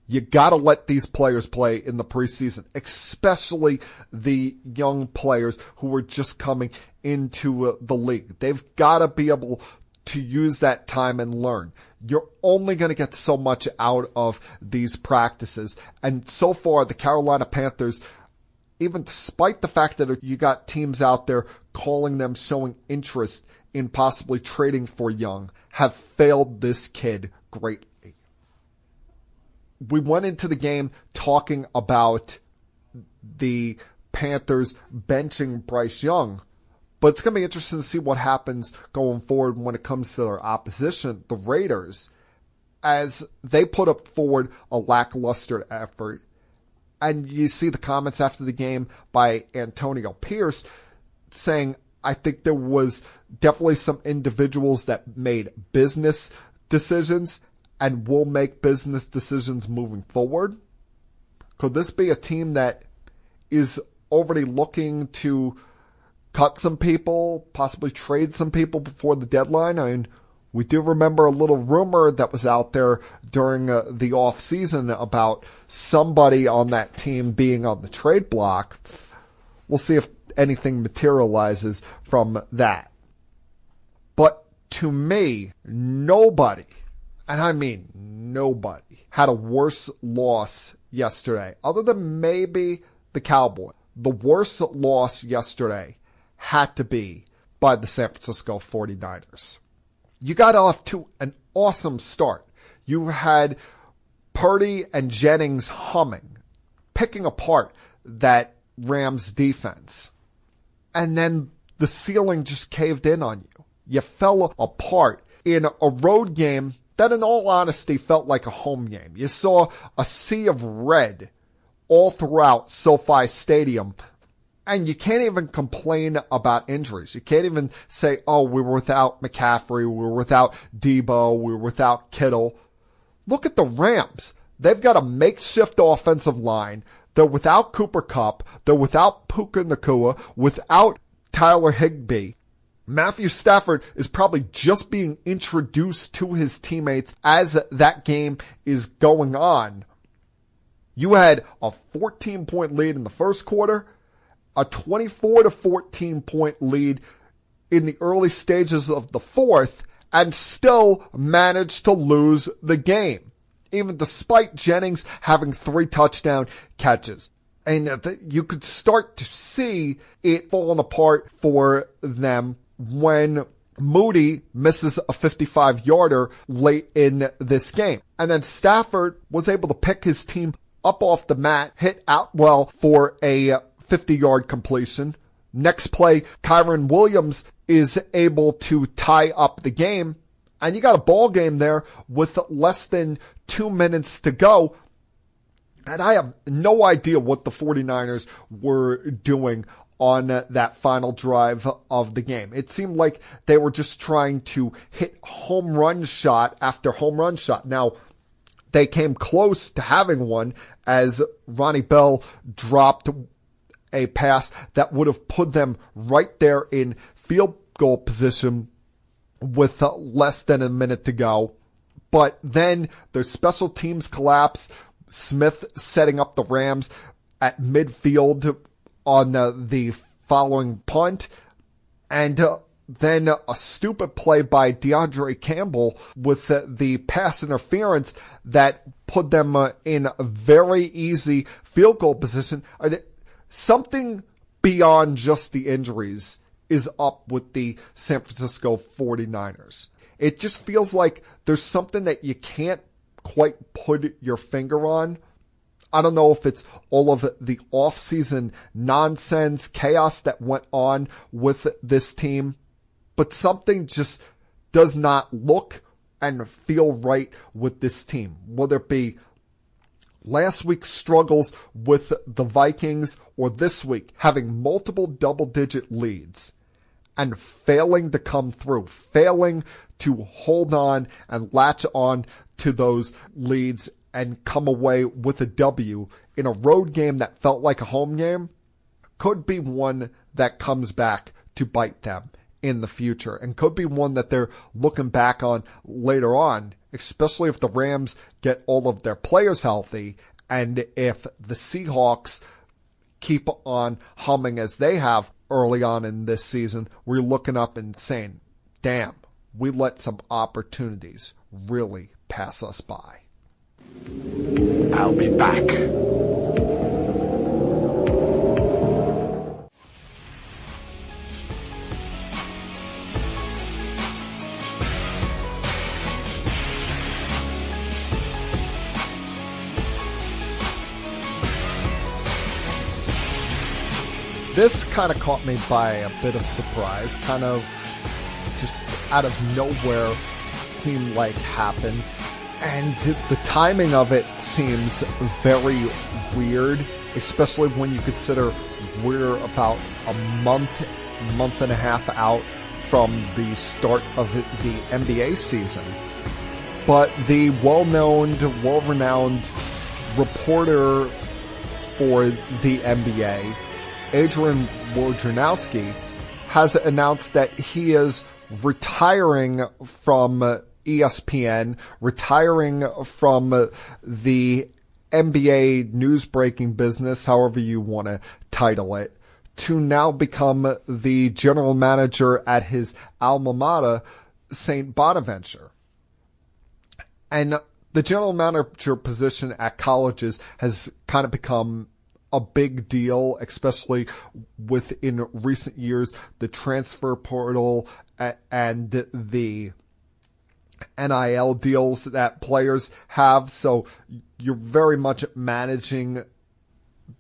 B: You got to let these players play in the preseason, especially the young players who are just coming into the league. They've got to be able to use that time and learn. You're only going to get so much out of these practices. And so far, the Carolina Panthers, even despite the fact that you got teams out there calling them, showing interest in possibly trading for Young, have failed this kid greatly. We went into the game talking about the Panthers benching Bryce Young, but it's going to be interesting to see what happens going forward when it comes to their opposition, the Raiders, as they put up forward a lackluster effort. And you see the comments after the game by Antonio Pierce saying, I think there was definitely some individuals that made business decisions and will make business decisions moving forward. Could this be a team that is already looking to cut some people, possibly trade some people before the deadline? I mean, we do remember a little rumor that was out there during the offseason about somebody on that team being on the trade block. We'll see if anything materializes from that. But to me, nobody, and I mean nobody, had a worse loss yesterday, other than maybe the Cowboys. The worst loss yesterday had to be by the San Francisco 49ers. You got off to an awesome start. You had Purdy and Jennings humming, picking apart that Rams defense. And then the ceiling just caved in on you. You fell apart in a road game that, in all honesty, felt like a home game. You saw a sea of red all throughout SoFi Stadium. And you can't even complain about injuries. You can't even say, oh, we were without McCaffrey, we were without Debo, we were without Kittle. Look at the Rams. They've got a makeshift offensive line. They're without Cooper Kupp. They're without Puka Nacua, without Tyler Higbee. Matthew Stafford is probably just being introduced to his teammates as that game is going on. You had a 14-point lead in the first quarter, a 24-14 point lead in the early stages of the fourth, and still managed to lose the game, even despite Jennings having 3 touchdown catches. And you could start to see it falling apart for them when Moody misses a 55-yarder late in this game. And then Stafford was able to pick his team up off the mat, hit Outwell for a 50-yard completion. Next play, Kyron Williams is able to tie up the game. And you got a ball game there with less than 2 minutes to go. And I have no idea what the 49ers were doing on that final drive of the game. It seemed like they were just trying to hit home run shot after home run shot. Now, they came close to having one as Ronnie Bell dropped a pass that would have put them right there in field goal position with less than a minute to go. But then their special teams collapse. Smith setting up the Rams at midfield on the following punt. And then a stupid play by DeAndre Campbell with the pass interference that put them in a very easy field goal position. Something beyond just the injuries is up with the San Francisco 49ers. It just feels like there's something that you can't quite put your finger on. I don't know if it's all of the off-season nonsense, chaos that went on with this team, but something just does not look and feel right with this team. Whether it be last week's struggles with the Vikings or this week having multiple double-digit leads and failing to come through, failing to hold on and latch on to those leads and come away with a W in a road game that felt like a home game, could be one that comes back to bite them in the future and could be one that they're looking back on later on, especially if the Rams get all of their players healthy and if the Seahawks keep on humming as they have early on in this season. We're looking up and saying, damn, we let some opportunities really pass us by.
E: I'll be back.
B: This kind of caught me by a bit of surprise, kind of just out of nowhere, seemed like happened. And the timing of it seems very weird, especially when you consider we're about a month and a half out from the start of the NBA season. But the well-known, well-renowned reporter for the NBA, Adrian Wojnarowski, has announced that he is retiring from ESPN, retiring from the NBA news-breaking business, however you want to title it, to now become the general manager at his alma mater, St. Bonaventure. And the general manager position at colleges has kind of become a big deal, especially within recent years, the transfer portal and the NIL deals that players have. So you're very much managing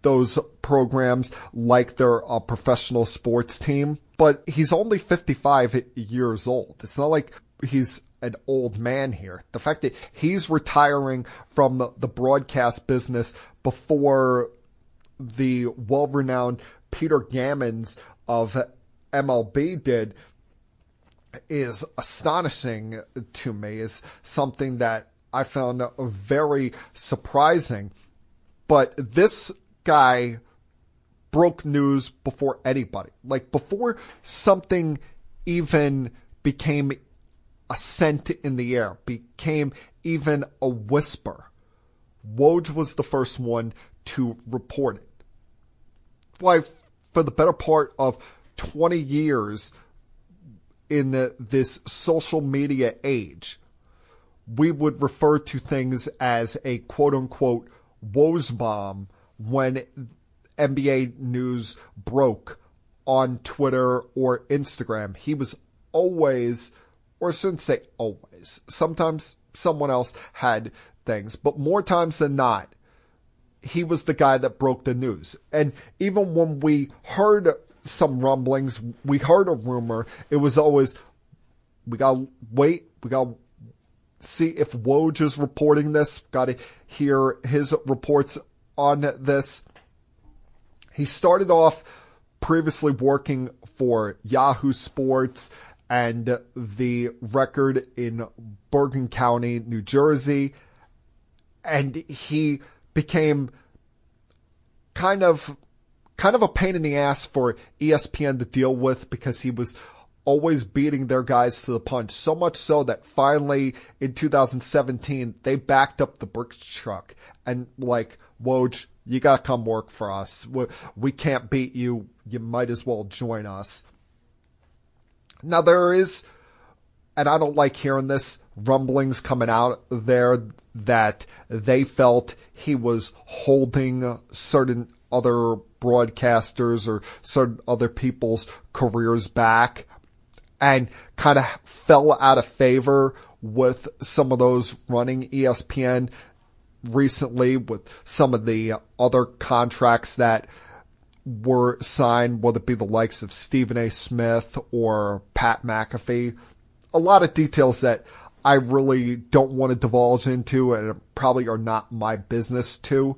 B: those programs like they're a professional sports team. But he's only 55 years old. It's not like he's an old man here. The fact that he's retiring from the broadcast business before the well-renowned Peter Gammons of MLB did is astonishing to me, is something that I found very surprising. But this guy broke news before anybody. Like, before something even became a scent in the air, became even a whisper, Woj was the first one to report it. Why, for the better part of 20 years in this social media age, we would refer to things as a quote-unquote Woj bomb when NBA news broke on Twitter or Instagram. He was always, or I shouldn't say always, sometimes someone else had things, but more times than not, he was the guy that broke the news. And even when we heard some rumblings, we heard a rumor, it was always, we gotta wait, we gotta see if Woj is reporting this, gotta hear his reports on this. He started off previously working for Yahoo Sports and the Record in Bergen County, New Jersey, and he became kind of a pain in the ass for ESPN to deal with because he was always beating their guys to the punch. So much so that finally in 2017, they backed up the brick truck and like, Woj, you gotta come work for us. We can't beat you. You might as well join us. Now there is, and I don't like hearing this, rumblings coming out there that they felt he was holding certain other broadcasters or certain other people's careers back and kind of fell out of favor with some of those running ESPN recently, with some of the other contracts that were signed, whether it be the likes of Stephen A. Smith or Pat McAfee. A lot of details that I really don't want to divulge into and probably are not my business to.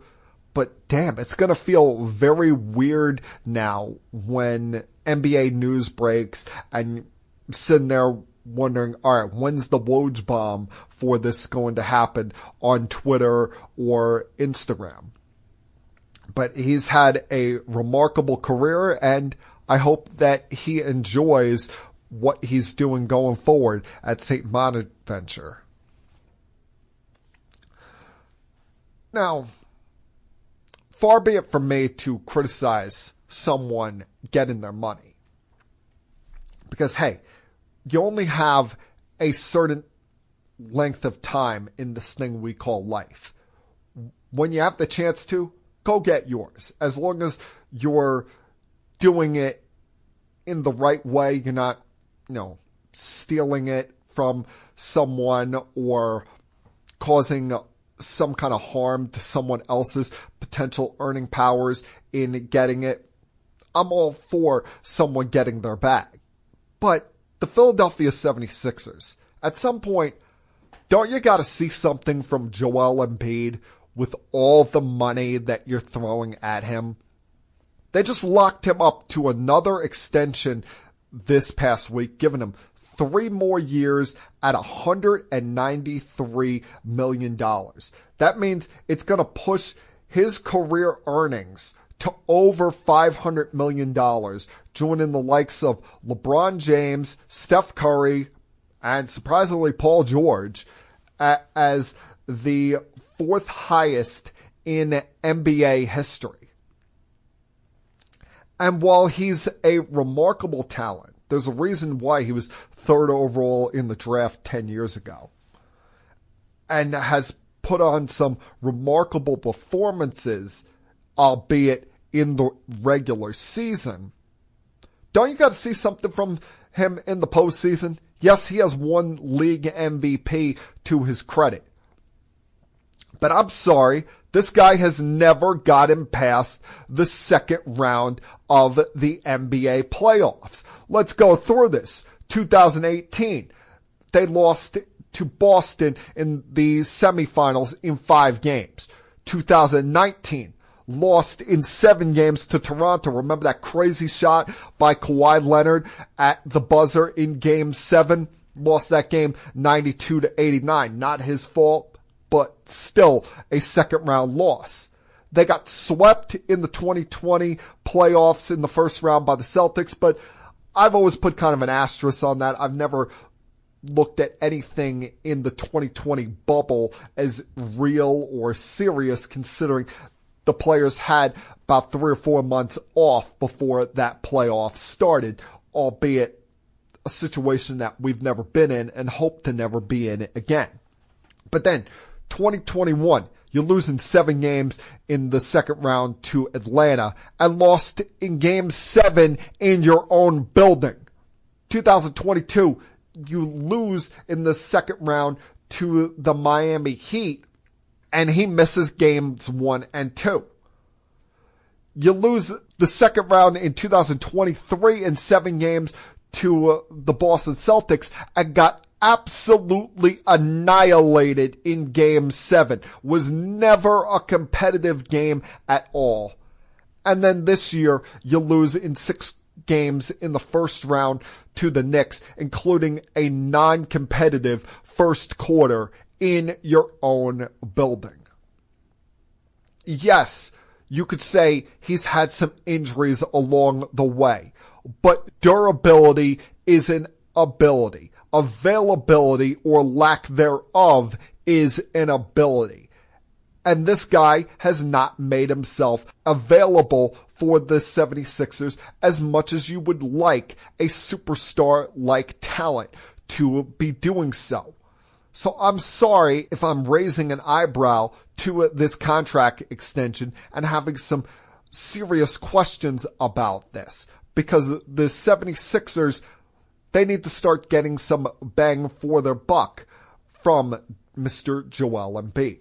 B: But damn, it's going to feel very weird now when NBA news breaks and sitting there wondering, all right, when's the Woj bomb for this going to happen on Twitter or Instagram? But he's had a remarkable career, and I hope that he enjoys what he's doing going forward at St. Bonaventure. Now, far be it from me to criticize someone getting their money. Because, hey, you only have a certain length of time in this thing we call life. When you have the chance to, go get yours. As long as you're doing it in the right way, you're not, stealing it from someone or causing some kind of harm to someone else's potential earning powers in getting it. I'm all for someone getting their bag. But the Philadelphia 76ers, at some point, don't you got to see something from Joel Embiid with all the money that you're throwing at him? They just locked him up to another extension this past week, giving him 3 more years at $193 million. That means it's going to push his career earnings to over $500 million, joining the likes of LeBron James, Steph Curry, and surprisingly Paul George as the 4th highest in NBA history. And while he's a remarkable talent, there's a reason why he was 3rd overall in the draft 10 years ago and has put on some remarkable performances, albeit in the regular season. Don't you got to see something from him in the postseason? Yes, he has one league MVP to his credit. But I'm sorry, this guy has never gotten past the second round of the NBA playoffs. Let's go through this. 2018, they lost to Boston in the semifinals in 5 games. 2019, lost in 7 games to Toronto. Remember that crazy shot by Kawhi Leonard at the buzzer in Game 7? Lost that game 92-89. Not his fault, but still a second round loss. They got swept in the 2020 playoffs in the first round by the Celtics, but I've always put kind of an asterisk on that. I've never looked at anything in the 2020 bubble as real or serious, considering the players had about 3 or 4 months off before that playoff started, albeit a situation that we've never been in and hope to never be in again. But then 2021, you lose in 7 games in the second round to Atlanta and lost in Game 7 in your own building. 2022, you lose in the second round to the Miami Heat and he misses games 1 and 2. You lose the second round in 2023 in 7 games to the Boston Celtics and got absolutely annihilated in Game 7. Was never a competitive game at all. And then this year, you lose in 6 games in the first round to the Knicks, including a non-competitive first quarter in your own building. Yes, you could say he's had some injuries along the way, but durability is an ability. Availability or lack thereof is an ability. And this guy has not made himself available for the 76ers as much as you would like a superstar-like talent to be doing so. So I'm sorry if I'm raising an eyebrow to this contract extension and having some serious questions about this, because the 76ers, they need to start getting some bang for their buck from Mr. Joel Embiid.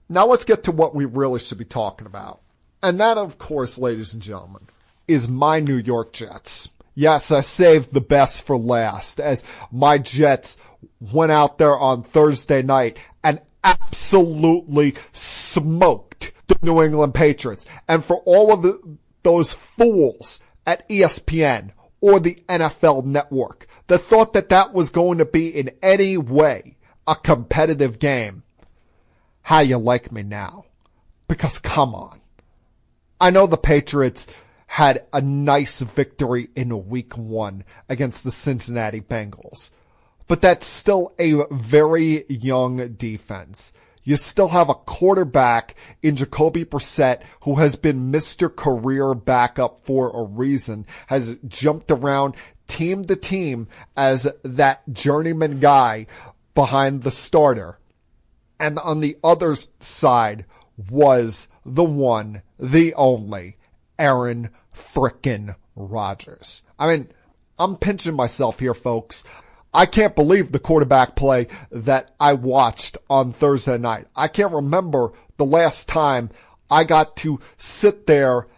B: Now let's get to what we really should be talking about. And that, of course, ladies and gentlemen, is my New York Jets. Yes, I saved the best for last, as my Jets went out there on Thursday night and absolutely smoked the New England Patriots. And for all of those fools at ESPN or the NFL Network that thought that that was going to be in any way a competitive game, how you like me now? Because come on. I know the Patriots had a nice victory in week 1 against the Cincinnati Bengals, but that's still a very young defense. You still have a quarterback in Jacoby Brissett who has been Mr. Career Backup for a reason, has jumped around team to team as that journeyman guy behind the starter. And on the other side was the one, the only, Aaron frickin' Rodgers. I mean, I'm pinching myself here, folks. I can't believe the quarterback play that I watched on Thursday night. I can't remember the last time I got to sit there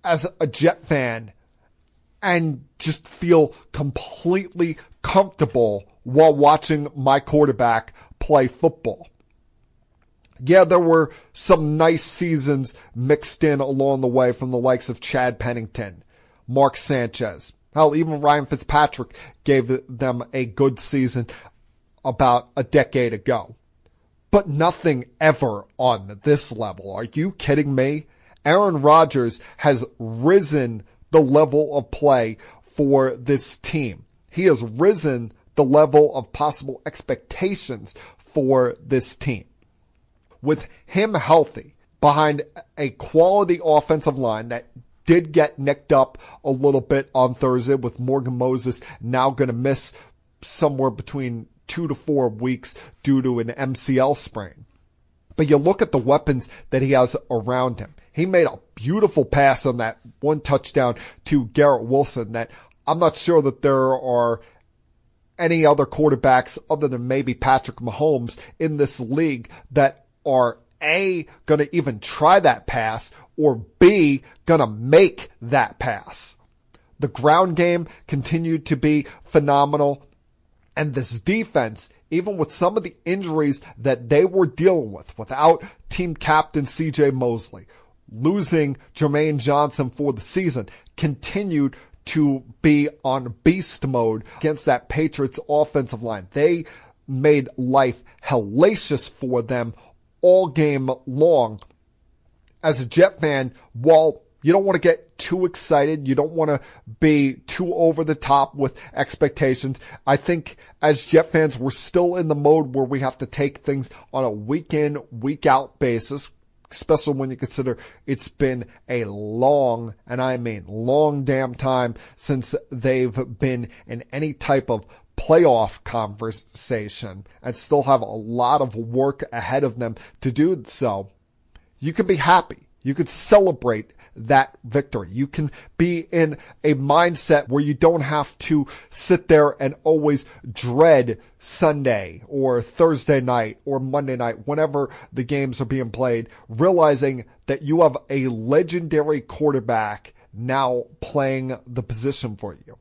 B: as a Jet fan and just feel completely comfortable while watching my quarterback play football. Yeah, there were some nice seasons mixed in along the way from the likes of Chad Pennington, Mark Sanchez. Hell, even Ryan Fitzpatrick gave them a good season about a decade ago. But nothing ever on this level. Are you kidding me? Aaron Rodgers has risen the level of play for this team. He has risen the level of possible expectations for this team. With him healthy, behind a quality offensive line that did get nicked up a little bit on Thursday, with Morgan Moses now going to miss somewhere between 2 to 4 weeks due to an MCL sprain. But you look at the weapons that he has around him. He made a beautiful pass on that one touchdown to Garrett Wilson that I'm not sure that there are any other quarterbacks other than maybe Patrick Mahomes in this league that are A, going to even try that pass, or B, going to make that pass. The ground game continued to be phenomenal. And this defense, even with some of the injuries that they were dealing with, without team captain CJ Mosley, losing Jermaine Johnson for the season, continued to be on beast mode against that Patriots offensive line. They made life hellacious for them all game long. As a Jet fan, while you don't want to get too excited, you don't want to be too over the top with expectations, I think as Jet fans, we're still in the mode where we have to take things on a week in, week out basis, especially when you consider it's been a long, and I mean long damn time since they've been in any type of playoff conversation and still have a lot of work ahead of them to do so. You can be happy. You could celebrate that victory. You can be in a mindset where you don't have to sit there and always dread Sunday or Thursday night or Monday night, whenever the games are being played, realizing that you have a legendary quarterback now playing the position for you.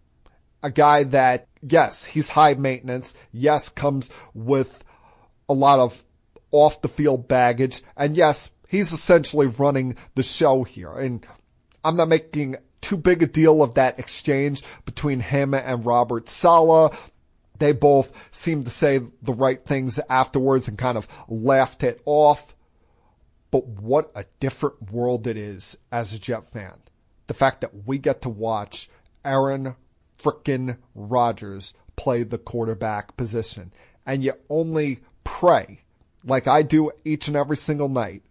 B: A guy that, yes, he's high maintenance, yes, comes with a lot of off the field baggage, and yes, he's essentially running the show here. And I'm not making too big a deal of that exchange between him and Robert Saleh. They both seemed to say the right things afterwards and kind of laughed it off. But what a different world it is as a Jet fan. The fact that we get to watch Aaron frickin' Rodgers play the quarterback position. And you only pray, like I do each and every single night,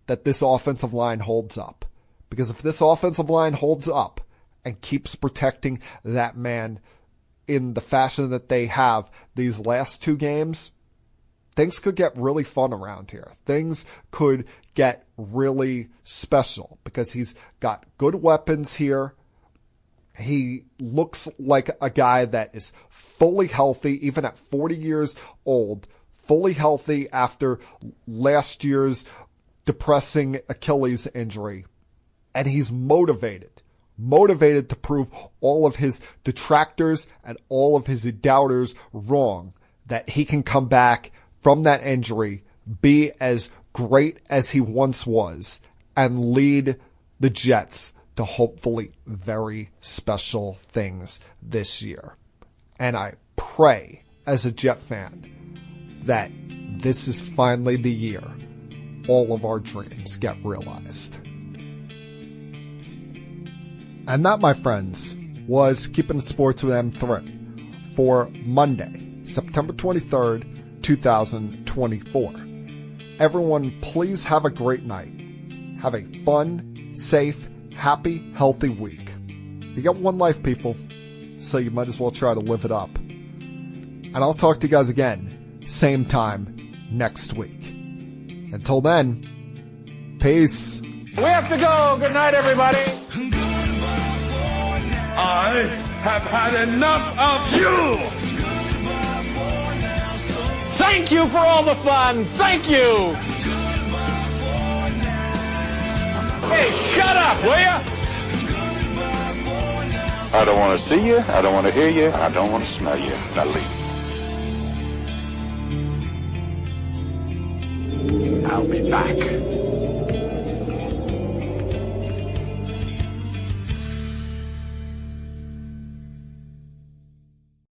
B: that this offensive line holds up. Because if this offensive line holds up and keeps protecting that man in the fashion that they have these last 2 games, things could get really fun around here. Things could get really special because he's got good weapons here. He looks like a guy that is fully healthy, even at 40 years old, fully healthy after last year's depressing Achilles injury. And he's motivated to prove all of his detractors and all of his doubters wrong, that he can come back from that injury, be as great as he once was, and lead the Jets to hopefully very special things this year. And I pray as a Jet fan that this is finally the year all of our dreams get realized. And that, my friends, was Keeping It Sports with M3 for Monday, September 23rd, 2024. everyone, please have a great night. Have a fun, safe, happy, healthy week. You got one life, people, so you might as well try to live it up. And I'll talk to you guys again, same time, next week. Until then, peace.
A: We have to go. Good night, everybody.
G: I have had enough of you!
A: Thank you for all the fun. Thank you. Hey, shut up, will ya?
E: I don't want to see you. I don't want to hear you. I don't want to smell you. Now leave. I'll be back.